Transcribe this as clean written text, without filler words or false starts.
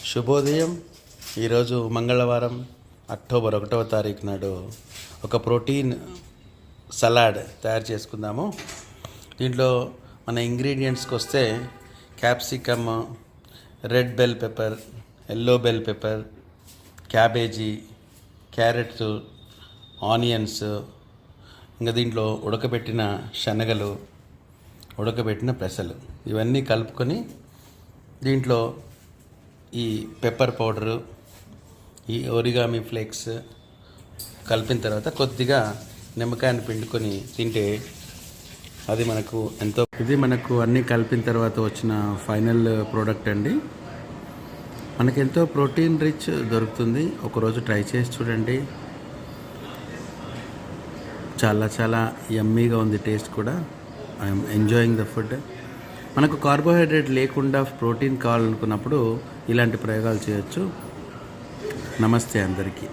శుభోదయం. ఈరోజు మంగళవారం అక్టోబర్ 1వ తారీఖు నాడు ఒక ప్రోటీన్ సలాడ్ తయారు చేసుకుందాము. దీంట్లో మన ఇంగ్రీడియంట్స్కి వస్తే capsicum, red bell pepper, yellow bell pepper, cabbage, carrots, onions, ఇంకా దీంట్లో ఉడకబెట్టిన శనగలు, ఉడకబెట్టిన పెసలు ఇవన్నీ కలుపుకొని దీంట్లో ఈ పెప్పర్ పౌడరు, ఈ ఒరిగామి ఫ్లేక్స్ కలిపిన తర్వాత కొద్దిగా నిమ్మకాయని పిండుకొని తింటే అది మనకు ఎంతో మనకు అన్నీ కలిపిన తర్వాత వచ్చిన ఫైనల్ ప్రోడక్ట్ అండి. మనకెంతో ప్రోటీన్ రిచ్ దొరుకుతుంది. ఒకరోజు ట్రై చేసి చూడండి. చాలా చాలా యమ్మీగా ఉంది. టేస్ట్ కూడా ఐఎమ్ ఎంజాయింగ్ ద ఫుడ్. మనకు కార్బోహైడ్రేట్ లేకుండా ప్రోటీన్ కావాలనుకున్నప్పుడు ఇలాంటి ప్రయోగాలు చేయొచ్చు. నమస్తే అందరికీ.